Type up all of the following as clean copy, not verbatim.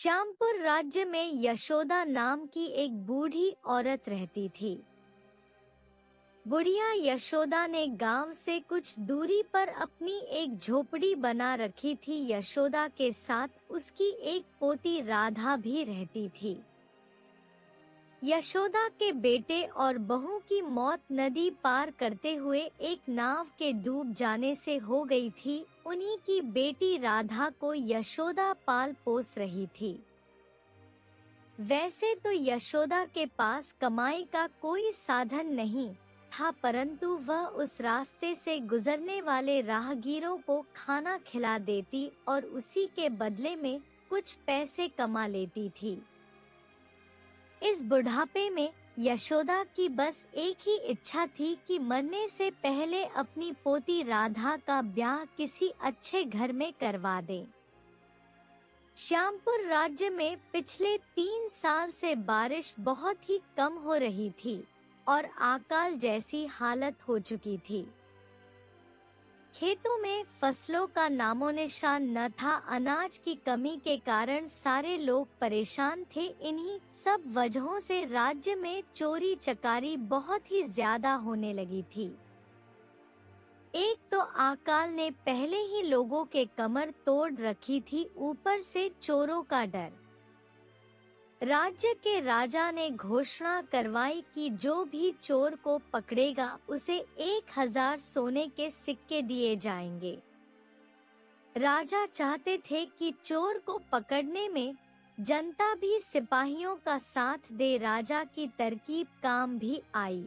श्यामपुर राज्य में यशोदा नाम की एक बूढ़ी औरत रहती थी। बुढ़िया यशोदा ने गांव से कुछ दूरी पर अपनी एक झोपड़ी बना रखी थी। यशोदा के साथ उसकी एक पोती राधा भी रहती थी। यशोदा के बेटे और बहू की मौत नदी पार करते हुए एक नाव के डूब जाने से हो गई थी। उन्हीं की बेटी राधा को यशोदा पाल पोस रही थी। वैसे तो यशोदा के पास कमाई का कोई साधन नहीं था, परंतु वह उस रास्ते से गुजरने वाले राहगीरों को खाना खिला देती और उसी के बदले में कुछ पैसे कमा लेती थी। इस बुढ़ापे में यशोदा की बस एक ही इच्छा थी कि मरने से पहले अपनी पोती राधा का ब्याह किसी अच्छे घर में करवा दे। श्यामपुर राज्य में पिछले 3 साल से बारिश बहुत ही कम हो रही थी और अकाल जैसी हालत हो चुकी थी। खेतों में फसलों का नामो निशान न था। अनाज की कमी के कारण सारे लोग परेशान थे। इन्हीं सब वजहों से राज्य में चोरी चकारी बहुत ही ज्यादा होने लगी थी। एक तो अकाल ने पहले ही लोगों के कमर तोड़ रखी थी, ऊपर से चोरों का डर। राज्य के राजा ने घोषणा करवाई कि जो भी चोर को पकड़ेगा उसे 1000 सोने के सिक्के दिए जाएंगे। राजा चाहते थे कि चोर को पकड़ने में जनता भी सिपाहियों का साथ दे। राजा की तरकीब काम भी आई।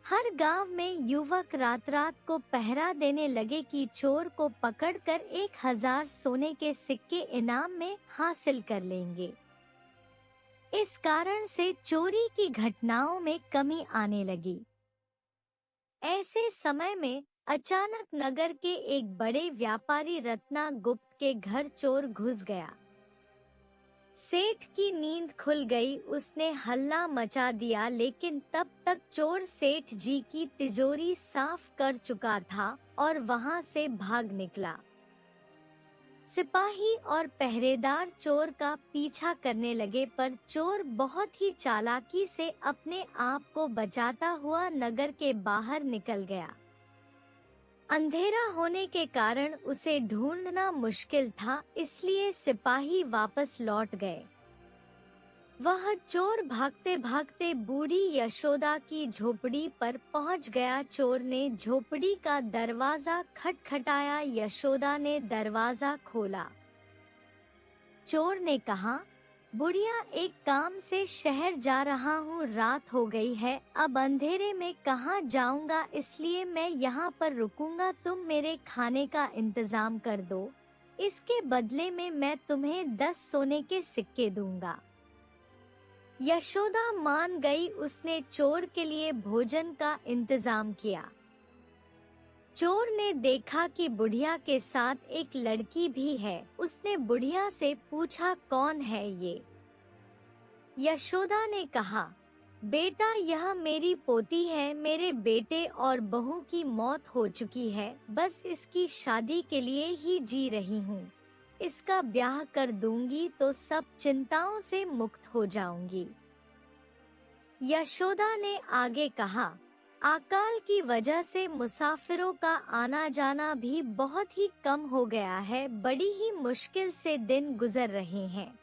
हर गांव में युवक रात रात को पहरा देने लगे कि चोर को पकड़कर 1000 सोने के सिक्के इनाम में हासिल कर लेंगे। इस कारण से चोरी की घटनाओं में कमी आने लगी। ऐसे समय में अचानक नगर के एक बड़े व्यापारी रत्ना गुप्त के घर चोर घुस गया। सेठ की नींद खुल गई। उसने हल्ला मचा दिया, लेकिन तब तक चोर सेठ जी की तिजोरी साफ कर चुका था और वहां से भाग निकला। सिपाही और पहरेदार चोर का पीछा करने लगे, पर चोर बहुत ही चालाकी से अपने आप को बचाता हुआ नगर के बाहर निकल गया। अंधेरा होने के कारण उसे ढूंढना मुश्किल था, इसलिए सिपाही वापस लौट गए। वह चोर भागते भागते बूढ़ी यशोदा की झोपड़ी पर पहुंच गया। चोर ने झोपड़ी का दरवाजा खटखटाया। यशोदा ने दरवाजा खोला। चोर ने कहा, बुढ़िया, एक काम से शहर जा रहा हूँ, रात हो गई है, अब अंधेरे में कहाँ जाऊँगा, इसलिए मैं यहाँ पर रुकूंगा। तुम मेरे खाने का इंतजाम कर दो, इसके बदले में मैं तुम्हें 10 सोने के सिक्के दूंगा। यशोदा मान गई। उसने चोर के लिए भोजन का इंतजाम किया। चोर ने देखा कि बुढ़िया के साथ एक लड़की भी है। उसने बुढ़िया से पूछा, कौन है ये? यशोदा ने कहा, बेटा, यह मेरी पोती है। मेरे बेटे और बहू की मौत हो चुकी है, बस इसकी शादी के लिए ही जी रही हूँ। इसका ब्याह कर दूंगी तो सब चिंताओं से मुक्त हो जाऊंगी। यशोदा ने आगे कहा, अकाल की वजह से मुसाफिरों का आना जाना भी बहुत ही कम हो गया है। बड़ी ही मुश्किल से दिन गुजर रहे हैं।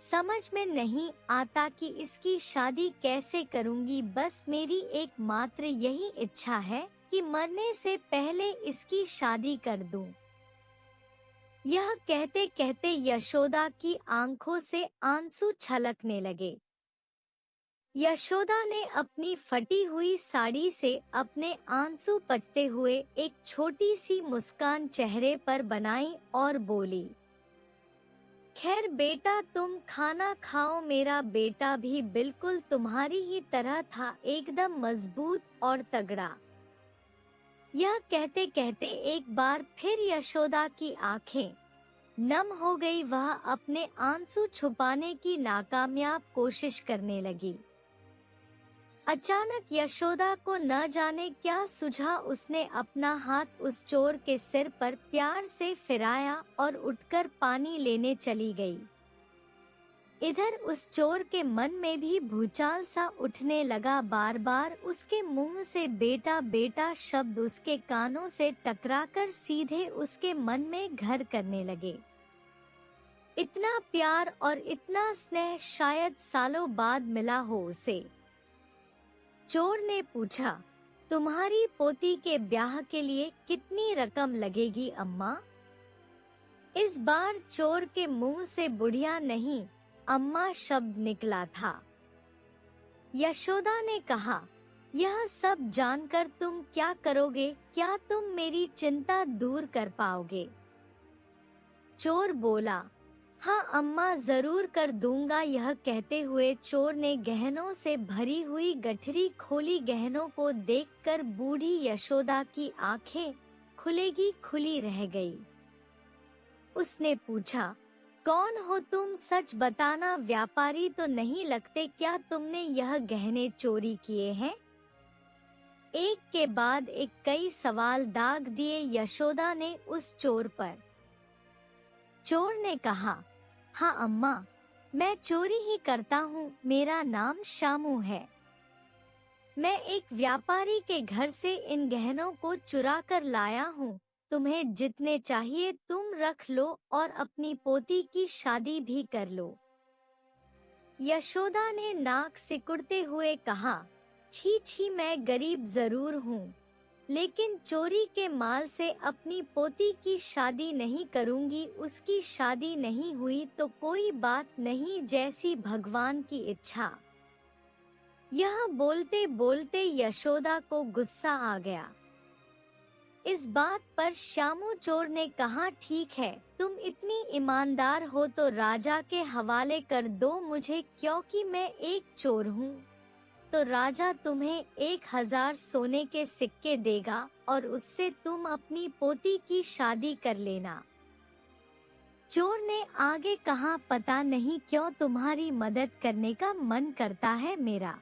समझ में नहीं आता कि इसकी शादी कैसे करूंगी। बस मेरी एकमात्र यही इच्छा है कि मरने से पहले इसकी शादी कर दूं। यह कहते कहते यशोदा की आंखों से आंसू छलकने लगे। यशोदा ने अपनी फटी हुई साड़ी से अपने आंसू पोंछते हुए एक छोटी सी मुस्कान चेहरे पर बनाई और बोली, खैर बेटा, तुम खाना खाओ। मेरा बेटा भी बिल्कुल तुम्हारी ही तरह था, एकदम मजबूत और तगड़ा। यह कहते कहते एक बार फिर यशोदा की आंखें नम हो गई। वह अपने आंसू छुपाने की नाकामयाब कोशिश करने लगी। अचानक यशोदा को न जाने क्या सूझा, उसने अपना हाथ उस चोर के सिर पर प्यार से फिराया और उठकर पानी लेने चली गई। इधर उस चोर के मन में भी भूचाल सा उठने लगा। बार बार उसके मुंह से बेटा बेटा शब्द उसके कानों से टकराकर सीधे उसके मन में घर करने लगे। इतना प्यार और इतना स्नेह शायद सालों बाद मिला हो उसे। चोर ने पूछा, तुम्हारी पोती के ब्याह के लिए कितनी रकम लगेगी अम्मा? इस बार चोर के मुंह से बुढ़िया नहीं, अम्मा शब्द निकला था। यशोदा ने कहा, यह सब जानकर तुम क्या करोगे? क्या तुम मेरी चिंता दूर कर पाओगे? चोर बोला, हाँ अम्मा, जरूर कर दूंगा। यह कहते हुए चोर ने गहनों से भरी हुई गठरी खोली। गहनों को देखकर बूढ़ी यशोदा की आंखें खुलेगी खुली रह गई। उसने पूछा, कौन हो तुम? सच बताना, व्यापारी तो नहीं लगते। क्या तुमने यह गहने चोरी किए हैं? एक के बाद एक कई सवाल दाग दिए यशोदा ने उस चोर पर। चोर ने कहा, हाँ अम्मा, मैं चोरी ही करता हूँ। मेरा नाम शामू है। मैं एक व्यापारी के घर से इन गहनों को चुरा कर लाया हूँ। तुम्हें जितने चाहिए तुम रख लो और अपनी पोती की शादी भी कर लो। यशोदा ने नाक सिकुड़ते हुए कहा, छी छी, मैं गरीब जरूर हूँ, लेकिन चोरी के माल से अपनी पोती की शादी नहीं करूंगी। उसकी शादी नहीं हुई तो कोई बात नहीं, जैसी भगवान की इच्छा। यह बोलते बोलते यशोदा को गुस्सा आ गया। इस बात पर श्यामू चोर ने कहा, ठीक है, तुम इतनी ईमानदार हो तो राजा के हवाले कर दो मुझे, क्योंकि मैं एक चोर हूँ। तो राजा तुम्हें 1000 सोने के सिक्के देगा और उससे तुम अपनी पोती की शादी कर लेना। चोर ने आगे कहा, पता नहीं क्यों तुम्हारी मदद करने का मन करता है मेरा।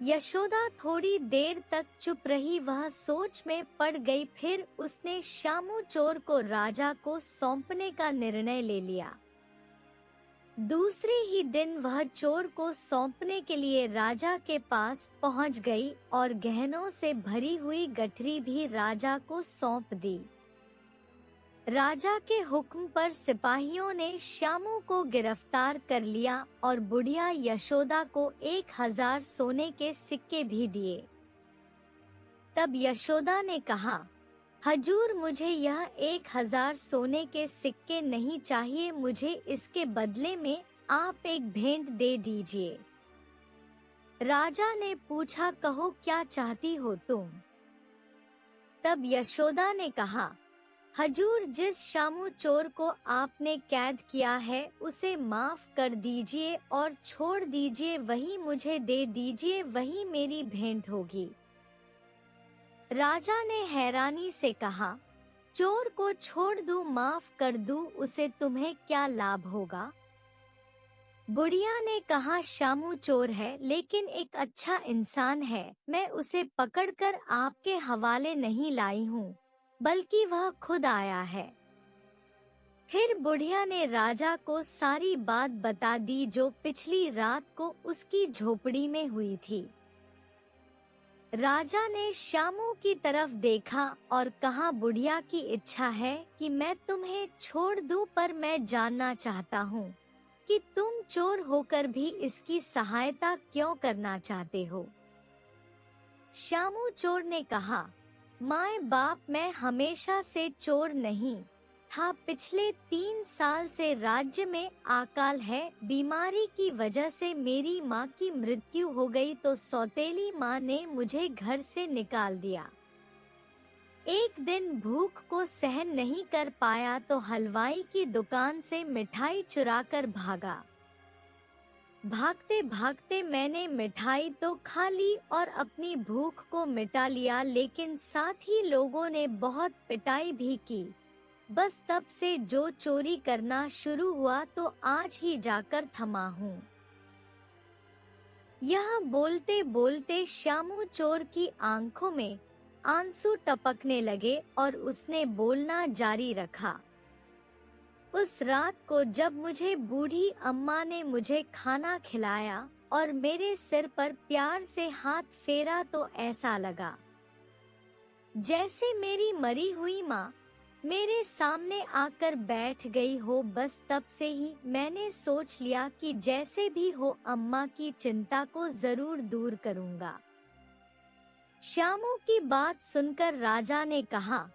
यशोदा थोड़ी देर तक चुप रही, वह सोच में पड़ गई। फिर उसने श्यामू चोर को राजा को सौंपने का निर्णय ले लिया। दूसरे ही दिन वह चोर को सौंपने के लिए राजा के पास पहुंच गई और गहनों से भरी हुई गठरी भी राजा को सौंप दी। राजा के हुक्म पर सिपाहियों ने श्यामू को गिरफ्तार कर लिया और बुढ़िया यशोदा को 1000 सोने के सिक्के भी दिए। तब यशोदा ने कहा, हजूर, मुझे यह 1000 सोने के सिक्के नहीं चाहिए, मुझे इसके बदले में आप एक भेंट दे दीजिए। राजा ने पूछा, कहो क्या चाहती हो तुम? तब यशोदा ने कहा, हजूर, जिस शामू चोर को आपने कैद किया है उसे माफ कर दीजिए और छोड़ दीजिए, वही मुझे दे दीजिए, वही मेरी भेंट होगी। राजा ने हैरानी से कहा, चोर को छोड़ दूं, माफ कर दूं, उसे तुम्हें क्या लाभ होगा? बुढ़िया ने कहा, शामू चोर है लेकिन एक अच्छा इंसान है, मैं उसे पकड़कर आपके हवाले नहीं लाई हूँ, बल्कि वह खुद आया है। फिर बुढ़िया ने राजा को सारी बात बता दी जो पिछली रात को उसकी झोपड़ी में हुई थी। राजा ने श्यामू की तरफ देखा और कहा, बुढ़िया की इच्छा है कि मैं तुम्हें छोड़ दूं, पर मैं जानना चाहता हूँ कि तुम चोर होकर भी इसकी सहायता क्यों करना चाहते हो। श्यामू चोर ने कहा, माए बाप, मैं हमेशा से चोर नहीं था, पिछले 3 साल से राज्य में अकाल है। बीमारी की वजह से मेरी माँ की मृत्यु हो गई तो सौतेली माँ ने मुझे घर से निकाल दिया। एक दिन भूख को सहन नहीं कर पाया तो हलवाई की दुकान से मिठाई चुराकर भागा। भागते भागते मैंने मिठाई तो खा ली और अपनी भूख को मिटा लिया, लेकिन साथ ही लोगों ने बहुत पिटाई भी की। बस तब से जो चोरी करना शुरू हुआ तो आज ही जाकर थमा हूँ। यह बोलते बोलते श्यामू चोर की आंखों में आंसू टपकने लगे और उसने बोलना जारी रखा। उस रात को जब मुझे बूढ़ी अम्मा ने मुझे खाना खिलाया और मेरे सिर पर प्यार से हाथ फेरा तो ऐसा लगा जैसे मेरी मरी हुई माँ मेरे सामने आकर बैठ गई हो। बस तब से ही मैंने सोच लिया कि जैसे भी हो अम्मा की चिंता को जरूर दूर करूंगा। श्यामू की बात सुनकर राजा ने कहा,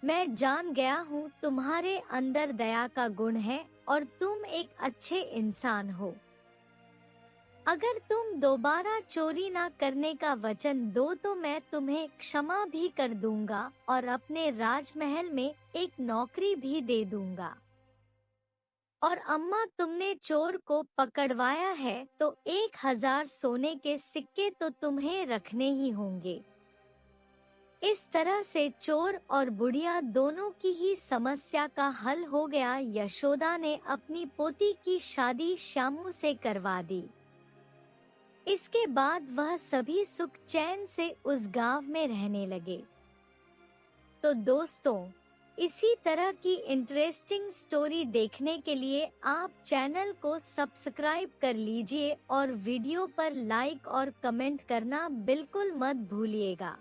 मैं जान गया हूँ तुम्हारे अंदर दया का गुण है और तुम एक अच्छे इंसान हो। अगर तुम दोबारा चोरी ना करने का वचन दो तो मैं तुम्हें क्षमा भी कर दूंगा और अपने राजमहल में एक नौकरी भी दे दूंगा। और अम्मा तुमने चोर को पकड़वाया है तो 1000 सोने के सिक्के तो तुम्हें रखने ही होंगे। इस तरह से चोर और बुढ़िया दोनों की ही समस्या का हल हो गया। यशोदा ने अपनी पोती की शादी श्यामू से करवा दी। इसके बाद वह सभी सुख चैन से उस गांव में रहने लगे। तो दोस्तों, इसी तरह की इंटरेस्टिंग स्टोरी देखने के लिए आप चैनल को सब्सक्राइब कर लीजिए और वीडियो पर लाइक और कमेंट करना बिल्कुल मत भूलिएगा।